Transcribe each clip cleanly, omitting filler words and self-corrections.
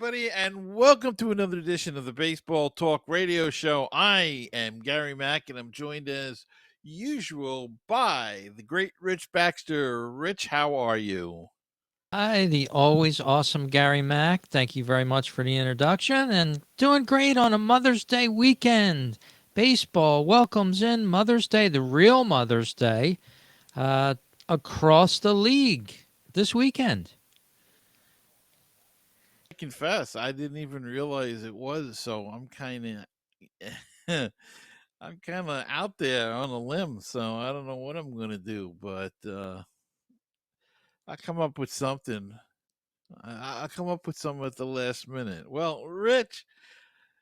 everybody, and welcome to another edition of the Baseball Talk Radio Show. I am Gary Mack, and I'm joined as usual by the great Rich Baxter. Rich, how are you? Hi, the always awesome Gary Mack. Thank you very much for the introduction and doing great on a Mother's Day weekend. Baseball welcomes in Mother's Day, the real Mother's Day, uh, across the league this weekend. I confess, I didn't even realize it was, so I'm kind of I'm kind of out there on a limb, so I don't know what I'm going to do, but I come up with something. I'll come up with something at the last minute. Well, Rich,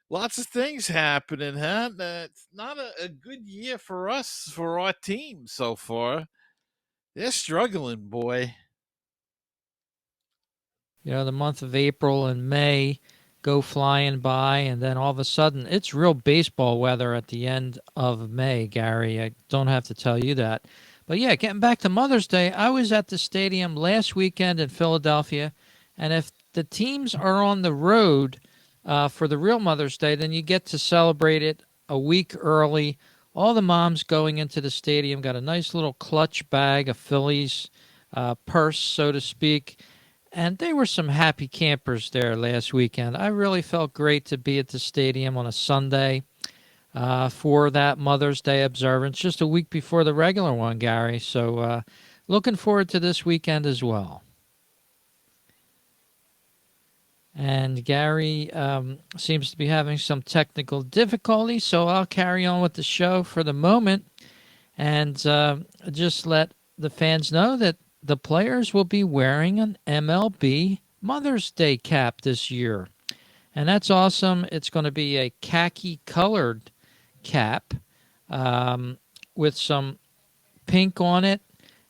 lots of things happening, huh? It's not a good year for us, for our team so far. They're struggling, boy. The month of April and May go flying by, and then all of a sudden it's real baseball weather at the end of May, Gary. I don't have to tell you that. But yeah, getting back to Mother's Day, I was at the stadium last weekend in Philadelphia, and if the teams are on the road for the real Mother's Day, then you get to celebrate it a week early. All the moms going into the stadium got a nice little clutch bag, a Phillies purse, so to speak, and they were some happy campers there last weekend. I really felt great to be at the stadium on a Sunday for that Mother's Day observance, just a week before the regular one, Gary. So looking forward to this weekend as well. And Gary seems to be having some technical difficulty, so I'll carry on with the show for the moment and just let the fans know that the players will be wearing an MLB Mother's Day cap this year. And that's awesome. It's going to be a khaki colored cap with some pink on it.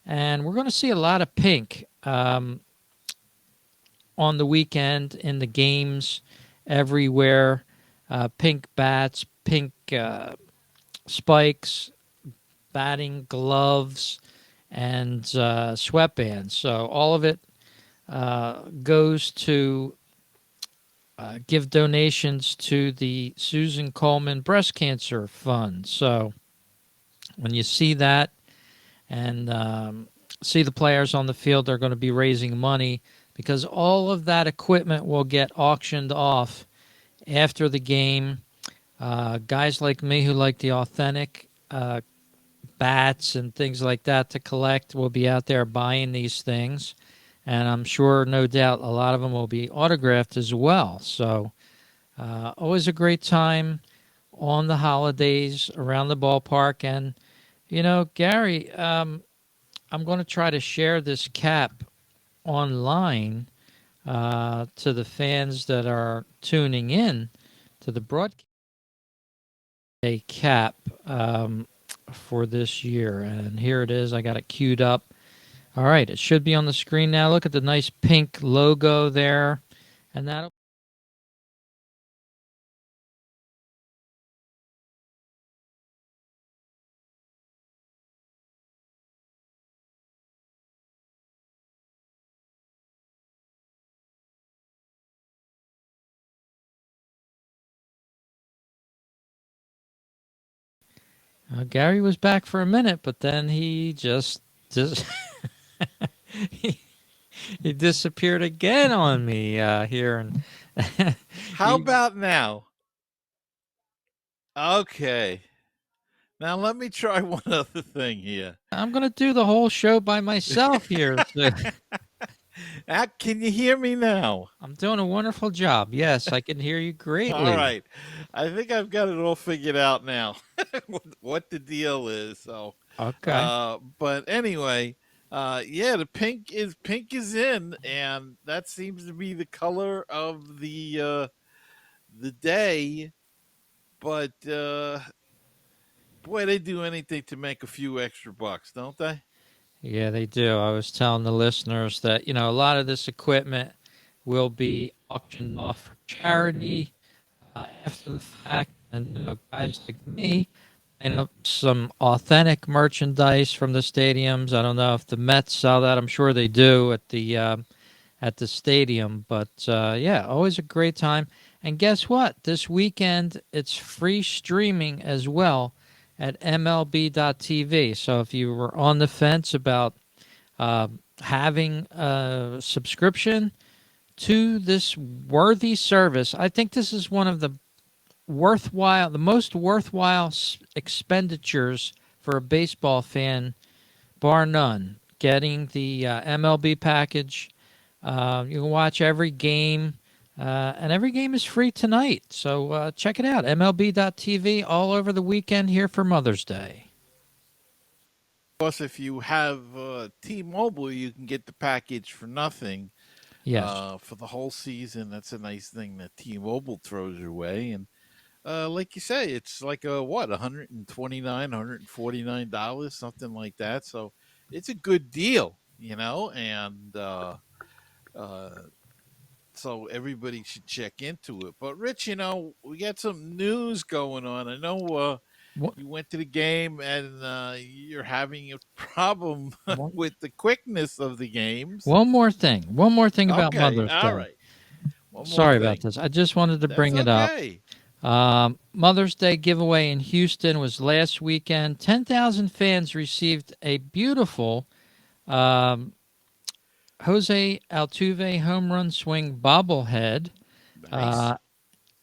And we're going to see a lot of pink on the weekend in the games everywhere. Pink bats, pink spikes, batting gloves, and sweatbands. So all of it goes to give donations to the Susan Coleman Breast Cancer Fund. So when you see that and see the players on the field, they're going to be raising money because all of that equipment will get auctioned off after the game. Guys like me who like the authentic bats and things like that to collect will be out there buying these things. And I'm sure, no doubt, a lot of them will be autographed as well. So always a great time on the holidays around the ballpark. And, Gary, I'm going to try to share this cap online to the fans that are tuning in to the broadcast. A cap for this year. And here it is. I got it queued up. All right, it should be on the screen now. Look at the nice pink logo there. And that'll Gary was back for a minute, but then he just he, he disappeared again on me here. And How about now? Okay. Now let me try one other thing here. I'm going to do the whole show by myself here. So Can you hear me now? I'm doing a wonderful job. Yes, I can hear you All greatly. right. I think I've got it all figured out now. What the deal is. So, Okay. but anyway, yeah, the pink is in, and that seems to be the color of the day. But boy, they do anything to make a few extra bucks, don't they? Yeah, they do. I was telling the listeners that, a lot of this equipment will be auctioned off for charity after the fact. And guys like me, some authentic merchandise from the stadiums. I don't know if the Mets sell that. I'm sure they do at the stadium. But yeah, always a great time. And guess what? This weekend it's free streaming as well at MLB.TV. So if you were on the fence about uh, having a subscription to this worthy service, I think this is one of the most worthwhile expenditures for a baseball fan, bar none. Getting the MLB package, you can watch every game, and every game is free tonight. So check it out, MLB.TV, all over the weekend here for Mother's Day. Plus, if you have T-Mobile, you can get the package for nothing Yes. for the whole season. That's a nice thing that T-Mobile throws your way. And like you say, it's like a what, 129, $149, something like that. So it's a good deal, and uh, so everybody should check into it. But Rich, we got some news going on. I know One, you went to the game and you're having a problem one, with the quickness of the games. one more thing. One more thing about Okay, Mother's all Day. right. One more Sorry about thing. this. I just wanted to That's bring it up. okay. Mother's Day giveaway in Houston was last weekend. 10,000 fans received a beautiful um, Jose Altuve home run swing bobblehead Nice. uh,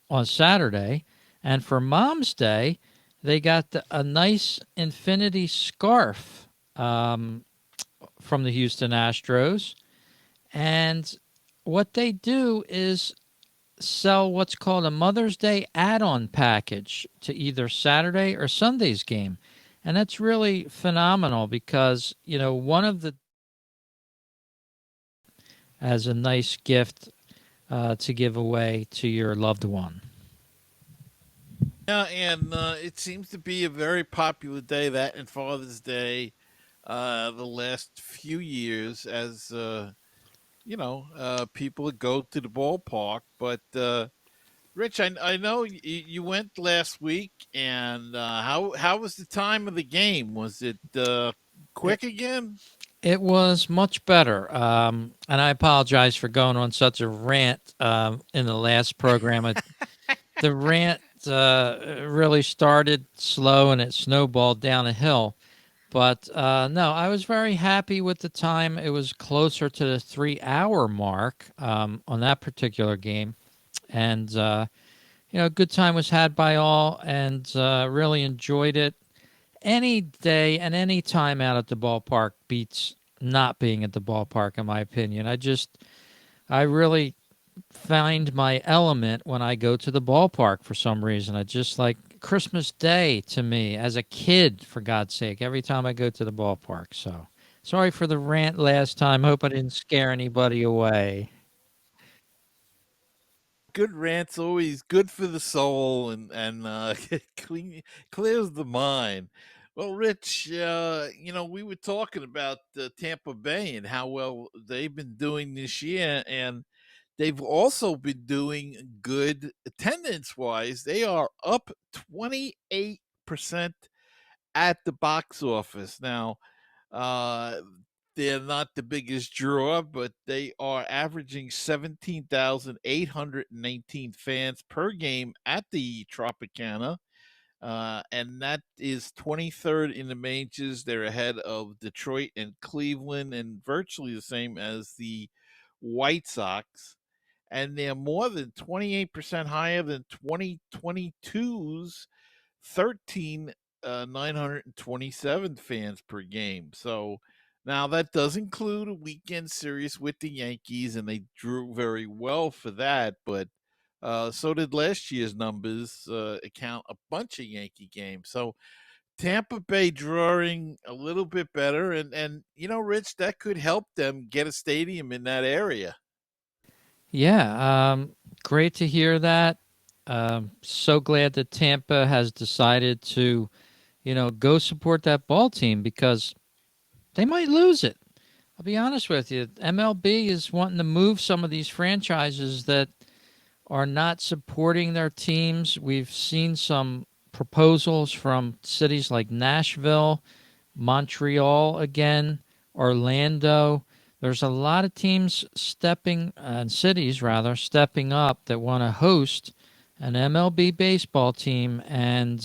on Saturday. And for Mom's Day, they got a nice infinity scarf um, from the Houston Astros. And what they do is sell what's called a Mother's Day add-on package to either Saturday or Sunday's game. And that's really phenomenal because, one of the as a nice gift to give away to your loved one. Yeah, and it seems to be a very popular day, that and Father's Day, the last few years, as people go to the ballpark. But Rich, I know you went last week, and how was the time of the game? Was it It, quick again? it was much better. And I apologize for going on such a rant in the last program. The rant really started slow and it snowballed down a hill. But no, I was very happy with the time. It was closer to the 3 hour mark on that particular game. And, good time was had by all and really enjoyed it. Any day and any time out at the ballpark beats not being at the ballpark, in my opinion. I really find my element when I go to the ballpark for some reason. I just like Christmas Day to me as a kid, for God's sake, every time I go to the ballpark. So sorry for the rant last time. Hope I didn't scare anybody away. Good rant's always good for the soul, and clean clears the mind. Well, Rich, we were talking about Tampa Bay and how well they've been doing this year, and they've also been doing good attendance wise. They are up 28% at the box office now. Uh, they're not the biggest draw, but they are averaging 17,819 fans per game at the Tropicana. And that is 23rd in the majors. They're ahead of Detroit and Cleveland, and virtually the same as the White Sox. And they're more than 28% higher than 2022's 13 927 fans per game. So now that does include a weekend series with the Yankees, and they drew very well for that. But so did last year's numbers account a bunch of Yankee games. So Tampa Bay drawing a little bit better, and Rich, that could help them get a stadium in that area. Yeah, great to hear that. So glad that Tampa has decided to, go support that ball team because they might lose it. I'll be honest with you. MLB is wanting to move some of these franchises that are not supporting their teams. We've seen some proposals from cities like Nashville, Montreal again, Orlando there's a lot of teams stepping, and cities rather, stepping up that want to host an MLB baseball team. And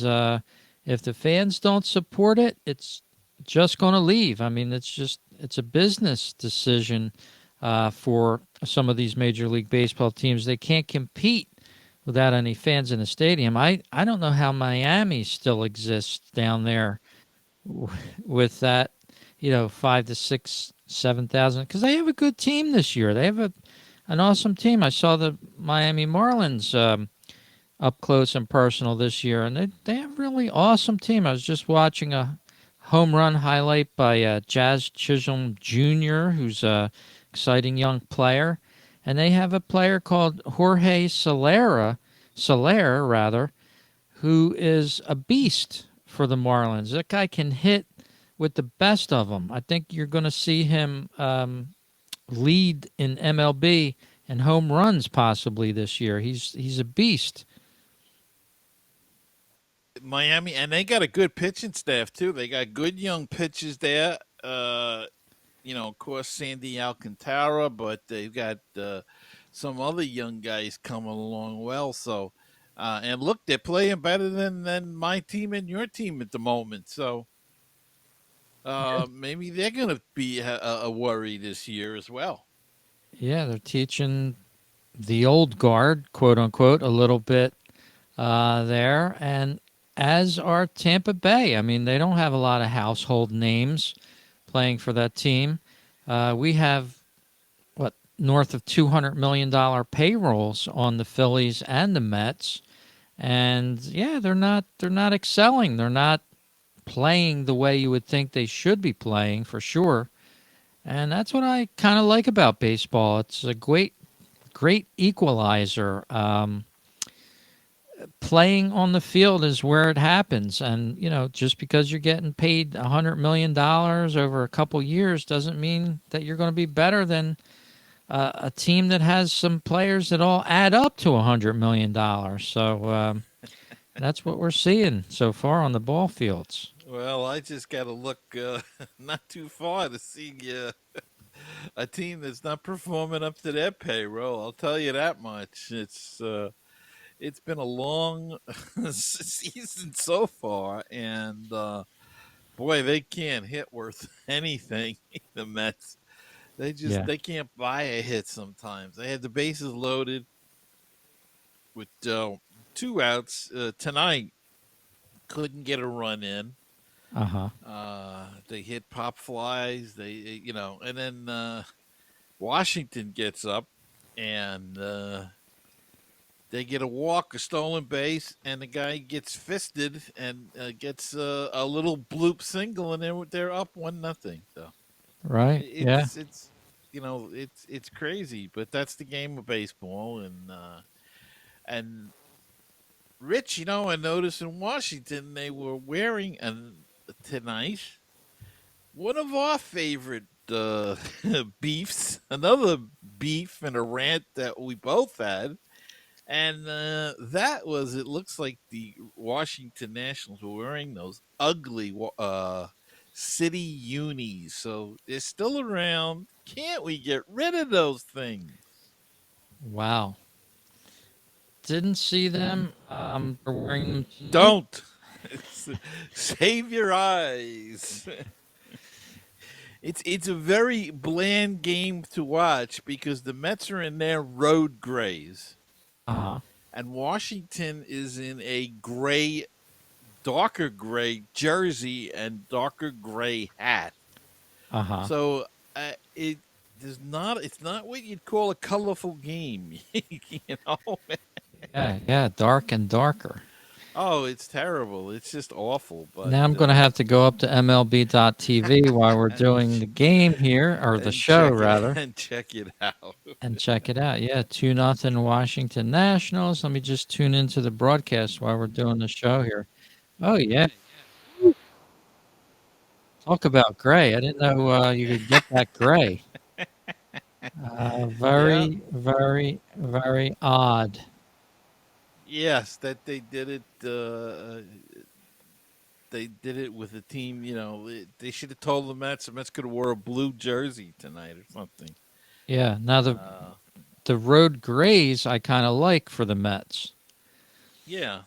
if the fans don't support it, it's just going to leave. I mean, it's a business decision for some of these Major League Baseball teams. They can't compete without any fans in the stadium. I don't know how Miami still exists down there with that, 5 to 6, 7,000, because they have a good team this year. They have an awesome team. I saw the Miami Marlins up close and personal this year, and they have a really awesome team. I was just watching a home run highlight by Jazz Chisholm Jr., who's a exciting young player, and they have a player called Jorge Soler rather, who is a beast for the Marlins. That guy can hit with the best of them. I think you're going to see him lead in MLB and home runs possibly this year. He's a beast. Miami, and they got a good pitching staff too. They got good young pitchers there. Of course, Sandy Alcantara, but they've got some other young guys coming along well. So, and look, they're playing better than my team and your team at the moment. So, maybe they're going to be a worry this year as well. Yeah, they're teaching the old guard, quote unquote, a little bit there, and as are Tampa Bay. I mean, they don't have a lot of household names playing for that team. We have what north of $200 million payrolls on the Phillies and the Mets, and yeah, they're not excelling. They're not playing the way you would think they should be playing for sure. And that's what I kind of like about baseball. It's a great equalizer. Playing on the field is where it happens, and just because you're getting paid $100 million over a couple years doesn't mean that you're going to be better than a team that has some players that all add up to $100 million. So that's what we're seeing so far on the ball fields. Well, I just got to look not too far to see a team that's not performing up to their payroll. I'll tell you that much. It's been a long season so far, and boy, they can't hit worth anything. The Mets, Yeah. they can't buy a hit. Sometimes they had the bases loaded with two outs tonight. Couldn't get a run in. Uh huh. They hit pop flies. And then Washington gets up and they get a walk, a stolen base, and the guy gets fisted and gets a little bloop single, and they're up 1-0. So Right. Yeah. it's crazy, but that's the game of baseball. And Rich, I noticed in Washington they were wearing tonight one of our favorite beefs, another beef and a rant that we both had. And that was, it looks like the Washington Nationals were wearing those ugly city unis. So they're still around. Can't we get rid of those things? Wow. Didn't see them. They're wearing them tonight. Don't. Save your eyes. It's a very bland game to watch because the Mets are in their road grays Uh huh. and Washington is in a gray, darker gray jersey and darker gray hat. Uh huh. So it does not. It's not what you'd call a colorful game. you know. Yeah. Yeah. Dark and darker. Oh, it's terrible. It's just awful. But Now I'm going to have to go up to MLB.TV while we're and doing the game here, or the and show check it rather, and check it out. and check it out. Yeah, 2-0 Washington Nationals. Let me just tune into the broadcast while we're doing the show here. Oh yeah, talk about gray. I didn't know you could get that gray. Yeah. Very, very, very odd. Yes, that they did it. they did it with a team. They should have told the Mets could have wore a blue jersey tonight or something. Yeah. Now Uh, the road grays I kind of like for the Mets. yeah.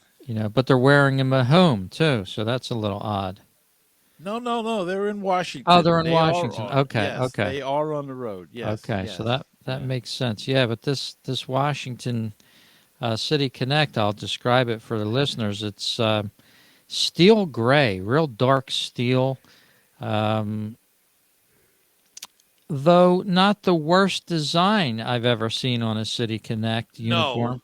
But they're wearing them at home too, so that's a little odd. No, no, no. They're in Oh, Washington. they're in They are. Washington. Okay, Yes, okay, they are on the road. Yes, okay. So yes. that Yeah. makes sense. Yeah, but this Washington City Connect, I'll describe it for the listeners. It's steel gray, real dark steel. Um, though not the worst design I've ever seen on a City Connect No, uniform.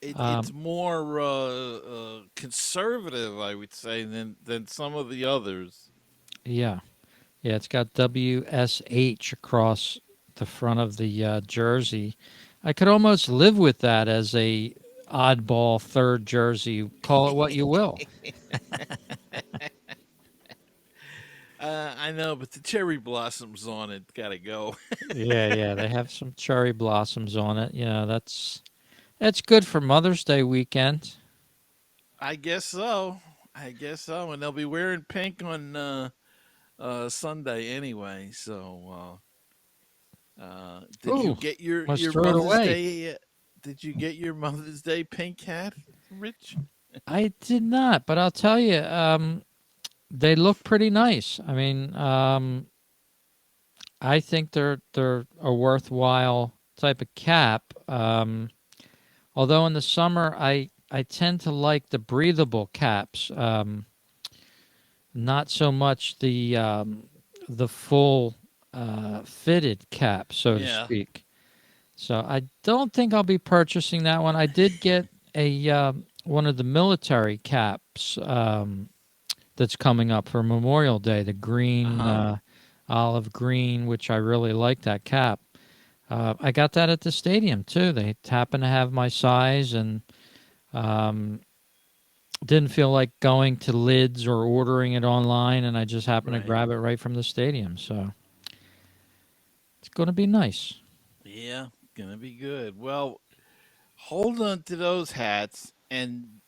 it's Um, more conservative, I would say, than some of the others. yeah, yeah. It's got WSH across the front of the jersey. I could almost live with that as a oddball third jersey. Call it what you will. I know, but the cherry blossoms on it gotta go. Yeah, yeah. They have some cherry blossoms on it. That's good for Mother's Day weekend. I guess so. I guess so, and they'll be wearing pink on Sunday anyway. So, did you Ooh, get your must your throw it Mother's away. Day? Did you get your Mother's Day pink hat, Rich? I did not, but I'll tell you, they look pretty nice. I mean, I think they're a worthwhile type of cap. Although in the summer, I tend to like the breathable caps, not so much the full fitted cap, so to Yeah. speak. So I don't think I'll be purchasing that one. I did get a one of the military caps that's coming up for Memorial Day, the Uh green huh. olive green, which I really like that cap. I got that at the stadium too. They happen to have my size, and um, didn't feel like going to Lids or ordering it online, and I just happened to Right. grab it right from the stadium. So it's going to be nice. Yeah. Gonna be good. Well, hold on to those hats and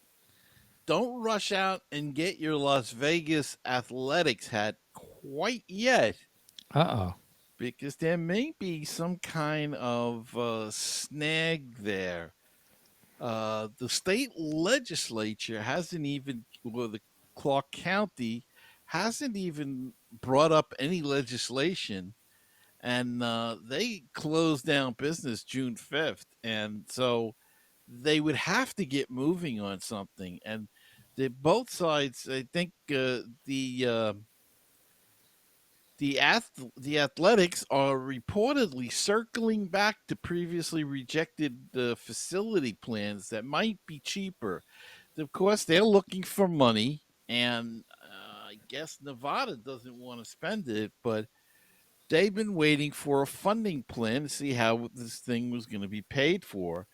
don't rush out and get your Las Vegas Athletics hat quite yet Uh because there may be some kind of snag there. The state legislature hasn't even, well, the Clark County hasn't even brought up any legislation, and they closed down business June 5th. And so they would have to get moving on something. And both sides, I think, the athletics are reportedly circling back to previously rejected facility plans that might be cheaper. Of course, they're looking for money, and I guess Nevada doesn't want to spend it, but they've been waiting for a funding plan to see how this thing was going to be paid for.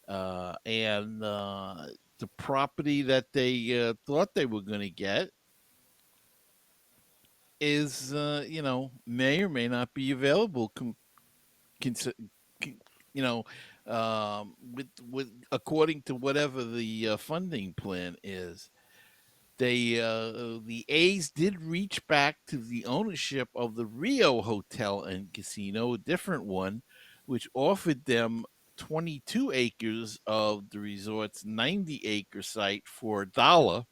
And the property that they thought they were going to get is, may or may not be available. Cons- you know, with according to whatever the funding plan is. The A's did reach back to the ownership of the Rio Hotel and Casino, a different one, which offered them 22 acres of the resort's 90-acre site for a dollar.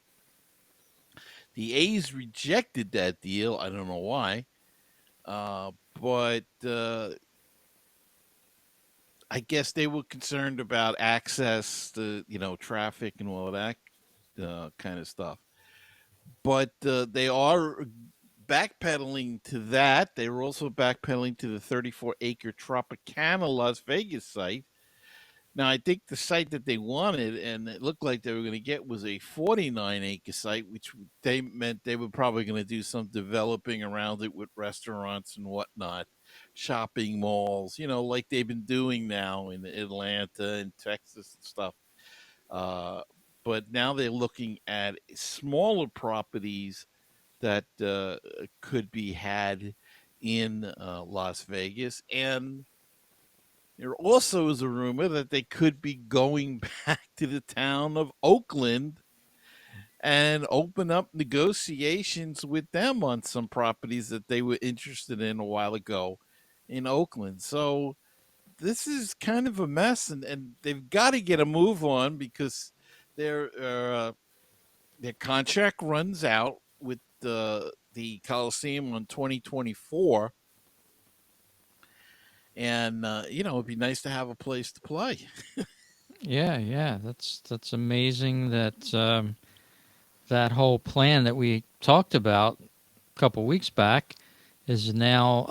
The A's rejected that deal. I don't know why, but I guess they were concerned about access to traffic and all of that kind of stuff. But they are backpedaling to that. They were also backpedaling to the 34-acre Tropicana Las Vegas site. Now, I think the site that they wanted and it looked like they were going to get was a 49-acre site, which they meant they were probably going to do some developing around it with restaurants and whatnot, shopping malls, like they've been doing now in Atlanta and Texas and stuff. Uh, but now they're looking at smaller properties that could be had in Las Vegas. And there also is a rumor that they could be going back to the town of Oakland and open up negotiations with them on some properties that they were interested in a while ago in Oakland. So this is kind of a mess, and they've got to get a move on because their their contract runs out with the Coliseum on 2024, and it'd be nice to have a place to play. Yeah, yeah, that's amazing that that whole plan that we talked about a couple weeks back is now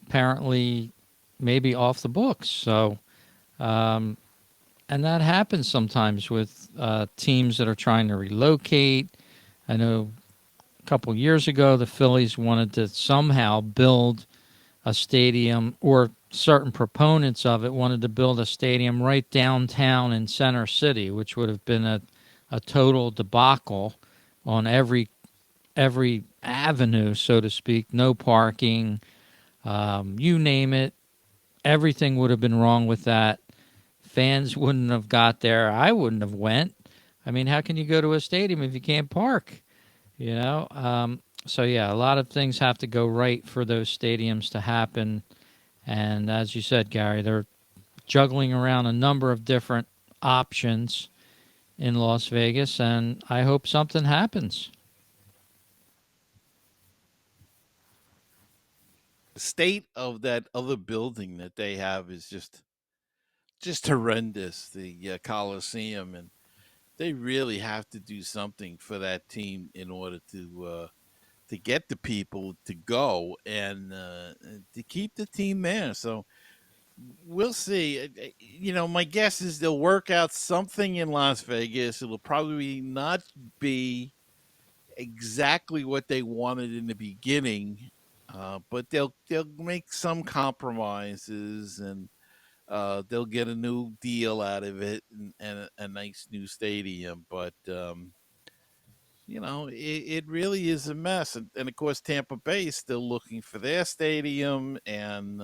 apparently maybe off the books. So, um, and that happens sometimes with teams that are trying to relocate. I know a couple years ago the Phillies wanted to somehow build a stadium, or certain proponents of it wanted to build a stadium right downtown in Center City, which would have been a total debacle on every avenue, so to speak. No parking, you name it. Everything would have been wrong with that. Fans wouldn't have got there. I wouldn't have went. I mean, how can you go to a stadium if you can't park? You know. So yeah, a lot of things have to go right for those stadiums to happen. And as you said, Gary, they're juggling around a number of different options in Las Vegas, and I hope something happens. The state of that other building that they have is just horrendous. The Coliseum, and they really have to do something for that team in order to get the people to go and to keep the team there. So we'll see. My guess is they'll work out something in Las Vegas. It'll probably not be exactly what they wanted in the beginning, but they'll make some compromises, and they'll get a new deal out of it, and a nice new stadium. But it really is a mess, and of course Tampa Bay is still looking for their stadium, and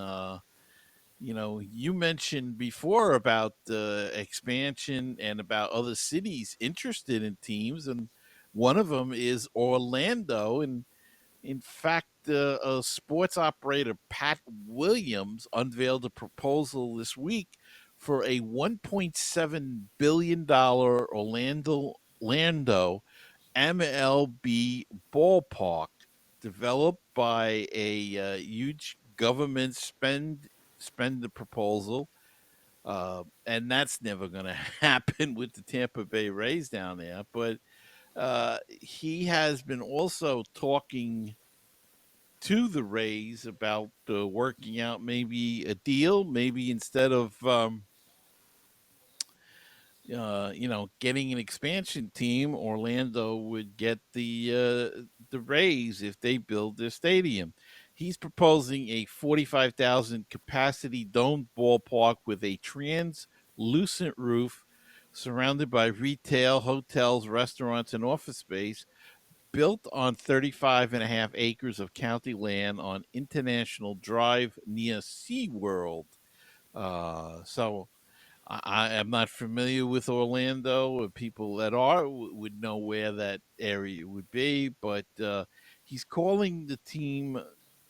you mentioned before about the expansion and about other cities interested in teams, and one of them is Orlando. And in fact, sports operator Pat Williams unveiled a proposal this week for a $1.7 billion Orlando MLB ballpark, developed by a huge government spend the proposal, and that's never going to happen with the Tampa Bay Rays down there. But he has been also talking to the Rays about working out maybe a deal, maybe instead of getting an expansion team, Orlando would get the Rays if they build their stadium. He's proposing a 45,000 capacity domed ballpark with a translucent roof surrounded by retail, hotels, restaurants, and office space, built on 35 and a half acres of county land on International Drive near SeaWorld. So I am not familiar with Orlando. People that are would know where that area would be, but he's calling the team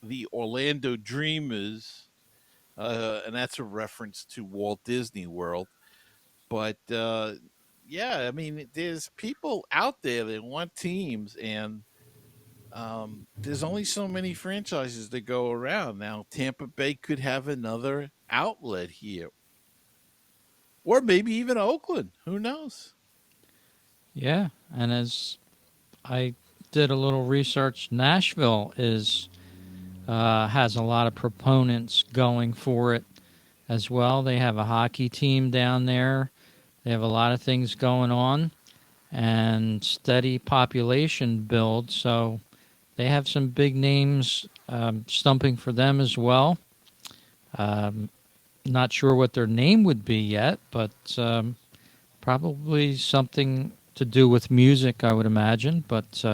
the Orlando Dreamers, and that's a reference to Walt Disney World. But yeah, I mean, there's people out there that want teams, and there's only so many franchises that go around. Now, Tampa Bay could have another outlet here, or maybe even Oakland. Who knows? Yeah, and as I did a little research, Nashville is has a lot of proponents going for it as well. They have a hockey team down there. They have a lot of things going on and steady population build. So they have some big names stumping for them as well. Um, Not sure what their name would be yet, but probably something to do with music, I would imagine. But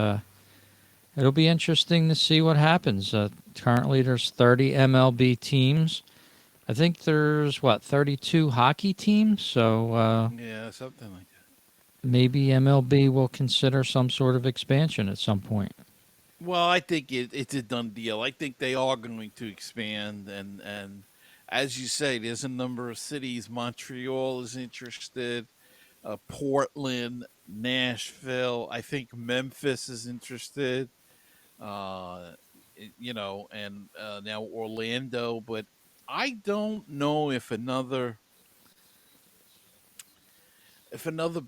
it'll be interesting to see what happens. Currently, there's 30 MLB teams. I think there's 32 hockey teams. So Yeah, something like that. maybe MLB will consider some sort of expansion at some point. Well, I think it's a done deal. I think they are going to expand, and as you say, there's a number of cities. Montreal is interested. Portland, Nashville. I think Memphis is interested. Uh, and now Orlando. But I don't know if another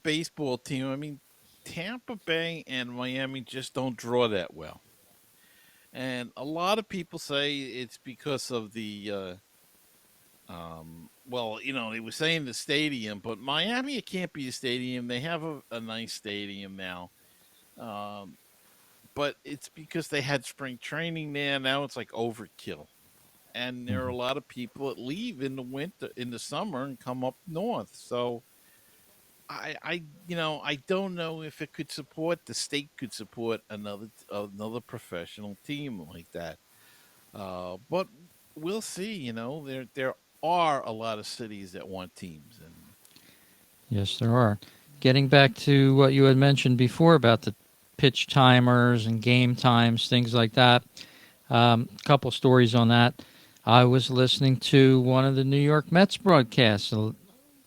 baseball team. I mean, Tampa Bay and Miami just don't draw that well. And a lot of people say it's because of well, they were saying the stadium, but Miami, it can't be a stadium. They have a nice stadium now. Um, but it's because they had spring training there. Now it's like overkill. And there are a Mhm. lot of people that leave in the summer and come up north. So I don't know if it could support the state could support another professional team like that. But we'll see. There are a lot of cities that want teams, and Yes, there are. Getting back to what you had mentioned before about the pitch timers and game times, things like that. A couple stories on that. I was listening to one of the New York Mets broadcasts a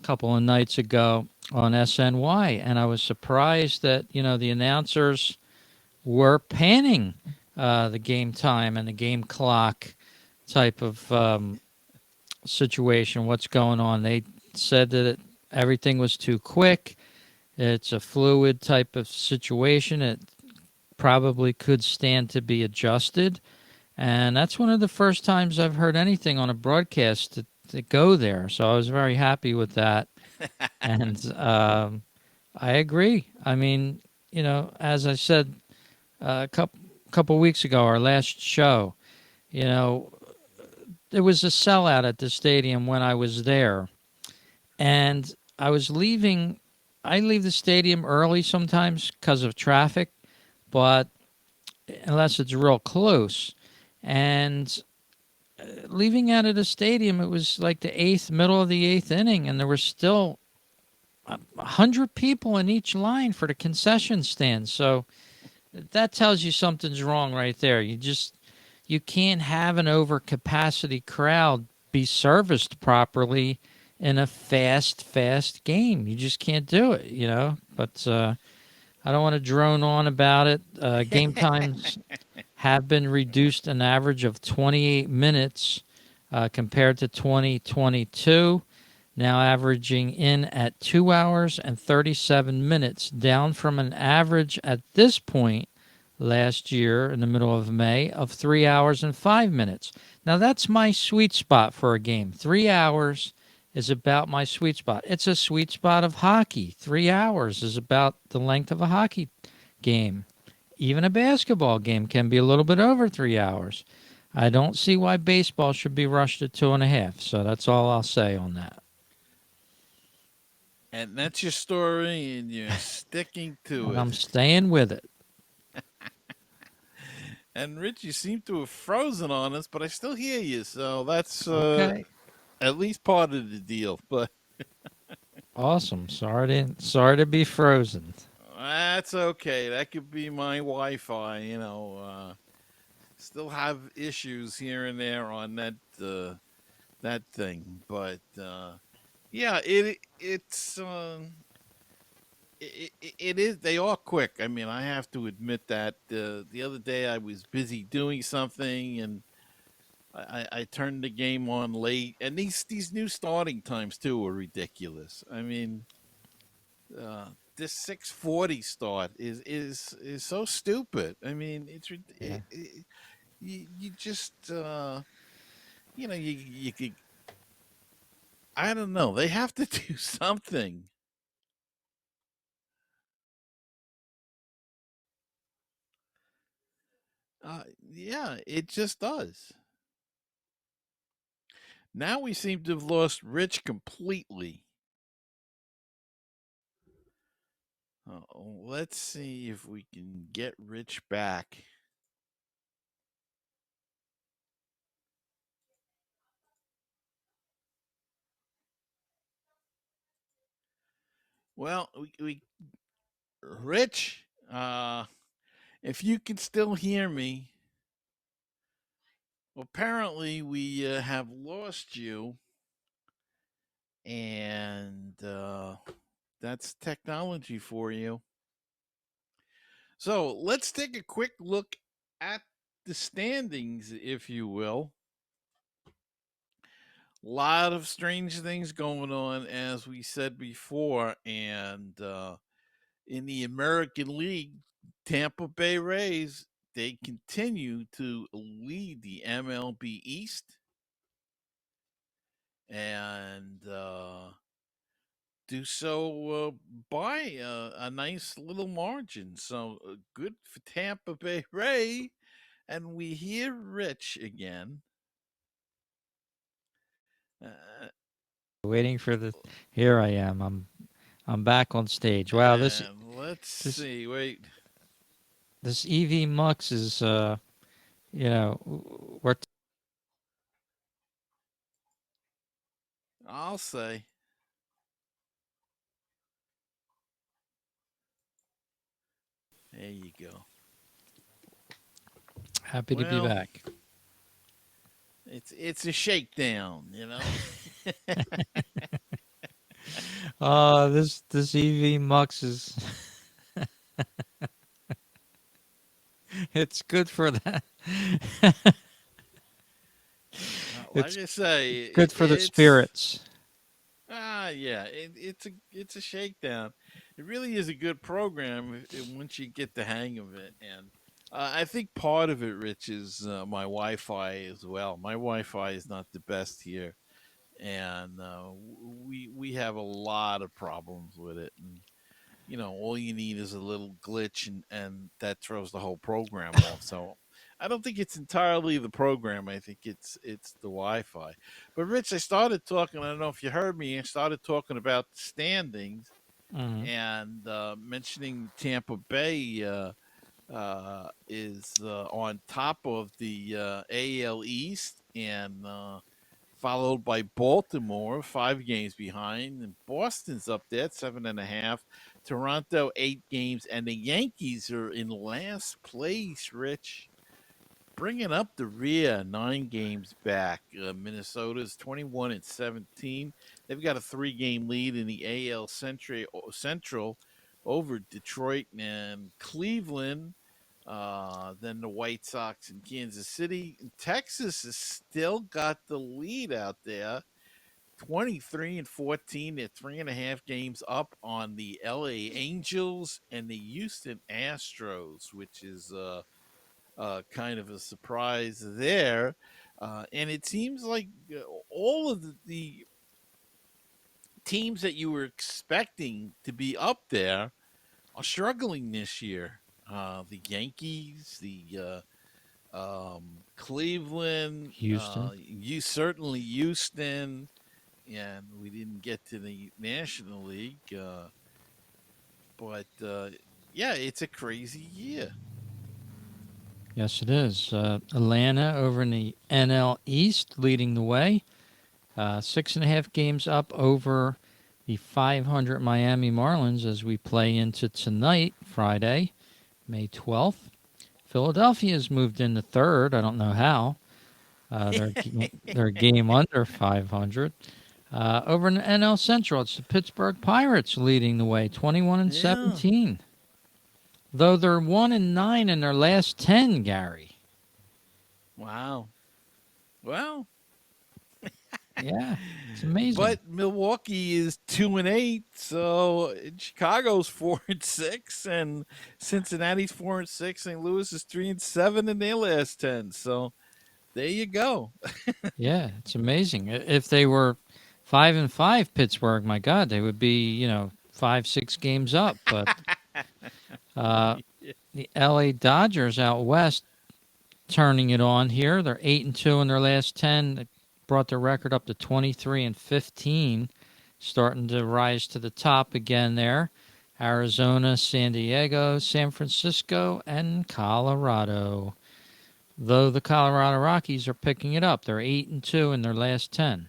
couple of nights ago on SNY, and I was surprised that the announcers were panning the game time and the game clock type of situation. What's going on? They said that everything was too quick. It's a fluid type of situation. It probably could stand to be adjusted. And that's one of the first times I've heard anything on a broadcast to go there. So I was very happy with that. And I agree. I mean, as I said a couple weeks ago, our last show, you know, there was a sellout at the stadium when I was there. And I was leaving, I leave the stadium early sometimes because of traffic, but unless it's real close. And leaving out of the stadium, it was like the middle of the eighth inning, and there were still 100 people in each line for the concession stand. So that tells you something's wrong right there. You can't have an overcapacity crowd be serviced properly in a fast game. You just can't do it. But I don't want to drone on about it. Game times have been reduced an average of 28 minutes compared to 2022, now averaging in at 2 hours and 37 minutes, down from an average at this point last year in the middle of May of 3 hours and 5 minutes. Now that's my sweet spot for a game. 3 hours is about my sweet spot. It's a sweet spot of hockey. 3 hours is about the length of a hockey game. Even a basketball game can be a little bit over 3 hours. I don't see why baseball should be rushed to 2.5. So that's all I'll say on that. that's your story, and you're sticking to And it. I'm staying with it. And Rich, you seem to have frozen on us, but I still hear you, so that's Okay. at least part of the deal. But Awesome. Sorry to be frozen. that's okay. That could be my Wi-Fi. Still have issues here and there on that thing, but yeah, it is. They are quick. I mean, I have to admit that the other day I was busy doing something, and I turned the game on late, and these new starting times too are ridiculous. I mean, this 6:40 start is so stupid. I mean, Yeah. you just you could. I don't know. They have to do something. Yeah, it just does. Now we seem to have lost Rich completely. Let's see if we can get Rich back. Well, we Rich, if you can still hear me, apparently we have lost you, and that's technology for you. So let's take a quick look at the standings, if you will. A lot of strange things going on, as we said before, and in the American League, Tampa Bay Rays, they continue to lead the MLB East and do so by a nice little margin. So good for Tampa Bay Ray. And we hear Rich again. Uh, Waiting for the. Here I am. I'm back on stage. Wow, and let's this see. Wait, this EV Mux is we're I'll say. There you go. happy to be Well, back. it's a shakedown, you know. This EV Mux is it's good for that. Like it's I say, it's good for the it's spirits. yeah, it's a shakedown. It really is a good program once you get the hang of it, and I think part of it, Rich, is my Wi-Fi as well. My Wi-Fi is not the best here, and we have a lot of problems with it. And all you need is a little glitch, and that throws the whole program off. So I don't think it's entirely the program. I think it's the Wi-Fi. But Rich, I started talking. I don't know if you heard me. I started talking about the standings Hmm. and mentioning Tampa Bay is on top of the AL East and followed by Baltimore, 5 games behind, and Boston's up there at 7.5. Toronto, 8 games, and the Yankees are in last place. Rich, bringing up the rear, 9 games back. Minnesota's 21-17. They've got a 3-game lead in the AL Central over Detroit and Cleveland. Then the White Sox in Kansas City. Texas has still got the lead out there, 23-14. They're 3.5 games up on the LA Angels and the Houston Astros, which is kind of a surprise there. And it seems like all of the teams that you were expecting to be up there are struggling this year. The Yankees, the Cleveland, Houston. you certainly Houston, and we didn't get to the National League, but yeah, it's a crazy year. Yes, it is. Atlanta over in the NL East leading the way. 6.5 games up over the 500 Miami Marlins as we play into tonight, Friday, May 12th. Philadelphia's moved into third. I don't know how. They're a game under 500. Over in the NL Central, it's the Pittsburgh Pirates leading the way, 21 and Yeah. 17. Though they're 1 and 9 in their last 10, Gary. Wow. Well, Yeah, it's amazing. but Milwaukee is 2-8, so Chicago's 4-6, and Cincinnati's 4-6. St. Louis is 3-7 in their last 10. So there you go. Yeah, it's amazing. If they were 5-5, Pittsburgh, my God, they would be 5, 6 games up. But uh, the L.A. Dodgers out west turning it on here. They're 8-2 in their last 10. They brought their record up to 23-15, starting to rise to the top again there. Arizona, San Diego, San Francisco, and Colorado. Though the Colorado Rockies are picking it up, they're 8-2 in their last 10.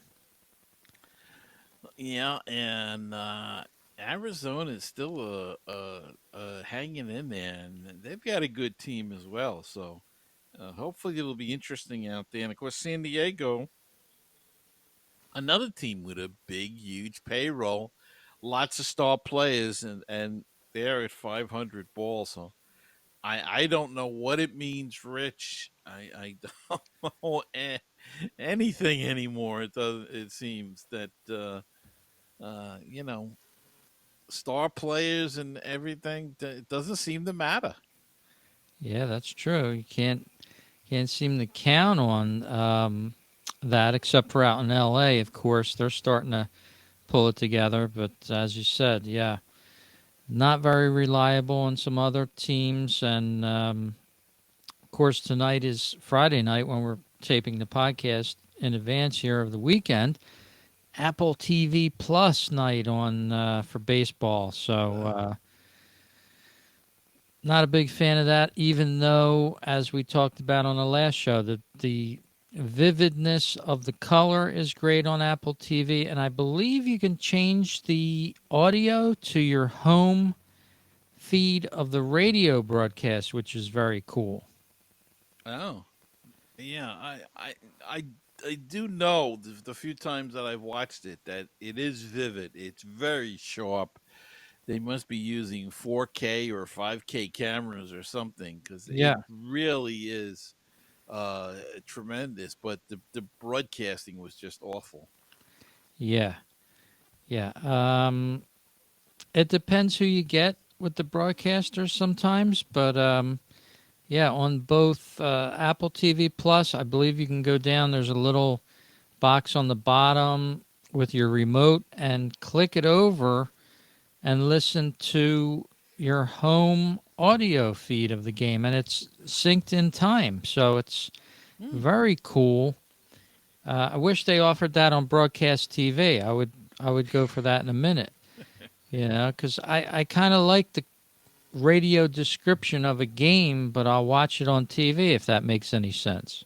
Yeah, and Arizona is still hanging in there, and they've got a good team as well. So hopefully it'll be interesting out there. And of course, San Diego, another team with a big, huge payroll, lots of star players, and they're at 500 balls. So I don't know what it means, Rich. I don't know anything anymore. It does. It seems that you know, star players and everything. It doesn't seem to matter. Yeah, that's true. You can't seem to count on that, except for out in L.A. Of course, they're starting to pull it together. But as you said, yeah, not very reliable on some other teams. And of course, tonight is Friday night when we're taping the podcast in advance here of the weekend. Apple TV Plus night on for baseball. So Uh, not a big fan of that. Even though, as we talked about on the last show, the vividness of the color is great on Apple TV, and I believe you can change the audio to your home feed of the radio broadcast, which is very cool. oh, yeah. I I do know the few times that I've watched it that it is vivid. It's very sharp. They must be using 4K or 5K cameras or something because it Yeah, really is tremendous. But the broadcasting was just awful. yeah, yeah. It depends who you get with the broadcasters sometimes, but yeah, on both Apple TV Plus, I believe you can go down. There's a little box on the bottom with your remote and click it over and listen to your home audio feed of the game, and it's synced in time. So it's Hmm. very cool. I wish they offered that on broadcast TV. I would go for that in a minute. You know, because I kind of like the radio description of a game, but I'll watch it on TV if that makes any sense.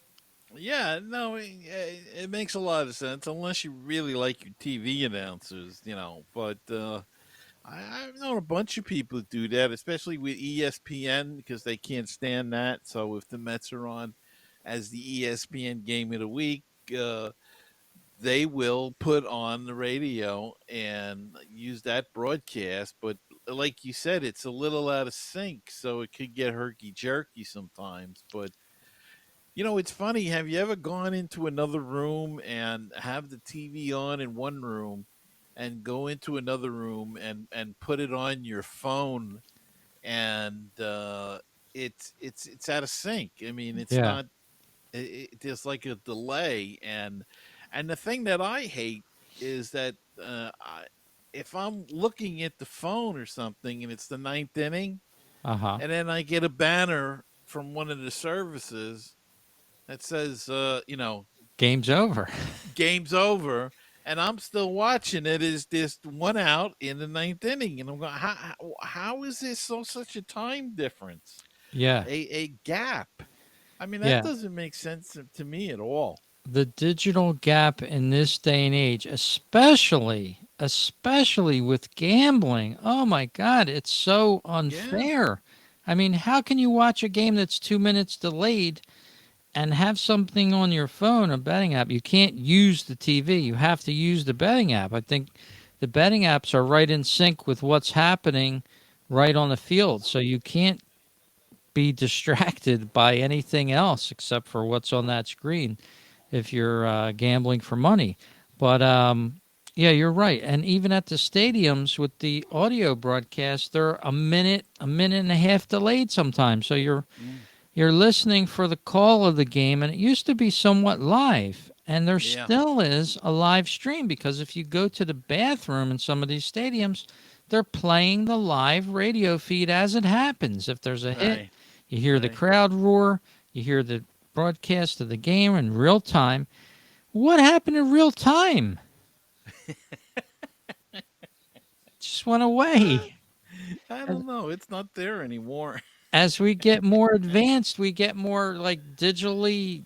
Yeah, no, it makes a lot of sense unless you really like your TV announcers, you know. But I've known a bunch of people that do that, especially with ESPN because they can't stand that. So if the Mets are on as the ESPN game of the week, uh, they will put on the radio and use that broadcast. But like you said, it's a little out of sync, so it could get herky jerky sometimes. But it's funny. Have you ever gone into another room and have the TV on in one room and go into another room and put it on your phone and it's out of sync. I mean, it's Yeah. not there's like a delay and the thing that I hate is that if I'm looking at the phone or something and it's the ninth inning Uh huh. and then I get a banner from one of the services that says, Game's over. game's over, and I'm still watching it. Is this one out in the ninth inning? And I'm going, how is this such a time difference, Yeah. a gap? I mean, that Yeah. doesn't make sense to me at all. The digital gap in this day and age, especially with gambling. Oh my God, it's so Yeah, unfair. I mean, how can you watch a game that's 2 minutes delayed and have something on your phone, a betting app? You can't use the TV. You have to use the betting app. I think the betting apps are right in sync with what's happening right on the field. So you can't be distracted by anything else except for what's on that screen if you're gambling for money. But yeah, you're right. And even at the stadiums with the audio broadcast, they're a minute and a half delayed sometimes. So mm, you're listening for the call of the game, and it used to be somewhat live. And there yeah, still is a live stream because if you go to the bathroom in some of these stadiums, they're playing the live radio feed as it happens. If there's a hit, right, you hear the right. crowd roar, you hear the broadcast of the game in real time. What happened in real time? It just went Uh, away. I As, don't know. It's not there anymore. as we get more advanced, we get more like digitally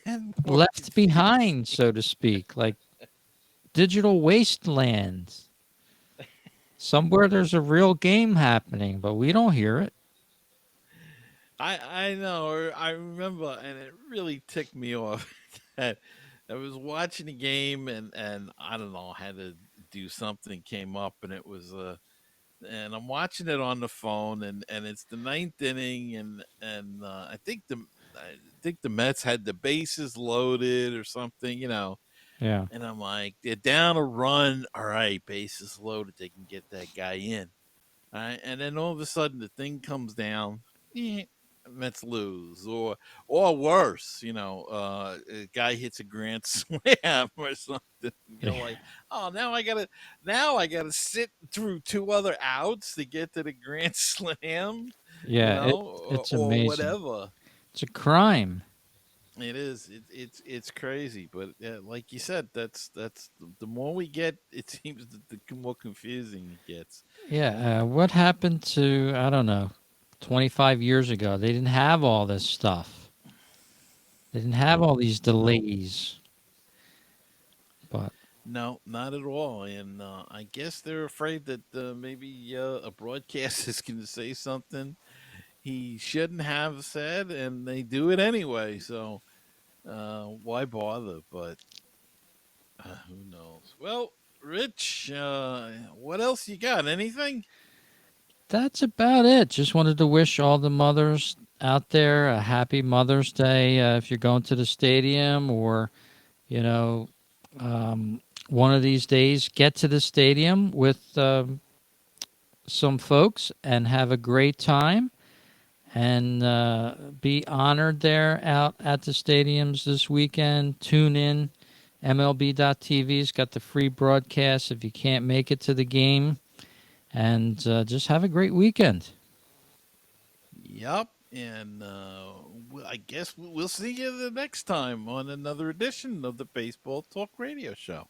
And more left confused. behind, so to speak, like digital wastelands. Somewhere there's a real game happening, but we don't hear it. I know, or I remember, and it really ticked me off that I was watching the game, and I don't know, had to do something, came up, and it was and I'm watching it on the phone, and it's the ninth inning, and I think the Mets had the bases loaded or something, Yeah, and I'm like, they're down a run, all right, bases loaded, they can get that guy in. All right, and then all of a sudden the thing comes down, eh, Mets lose, or worse, a guy hits a grand slam or something. You're like, oh, now I gotta sit through two other outs to get to the grand slam, yeah, it's or amazing. whatever. It's a crime. It is. It's crazy, but like you said, that's the more we get, it seems that the more confusing it gets. Yeah, what happened to, I don't know, 25 years ago? They didn't have all this stuff. They didn't have all these No, delays. But no, not at all. And I guess they're afraid that maybe a broadcast is going to say something he shouldn't have said, and they do it anyway. So why bother? But who knows? Well, Rich, what else you got? Anything? that's about it. Just wanted to wish all the mothers out there a happy Mother's Day if you're going to the stadium or, you know, um, one of these days get to the stadium with some folks and have a great time and be honored there out at the stadiums this weekend. Tune in. MLB.TV's got the free broadcast if you can't make it to the game. And just have a great weekend. Yep. And I guess we'll see you the next time on another edition of the Baseball Talk Radio Show.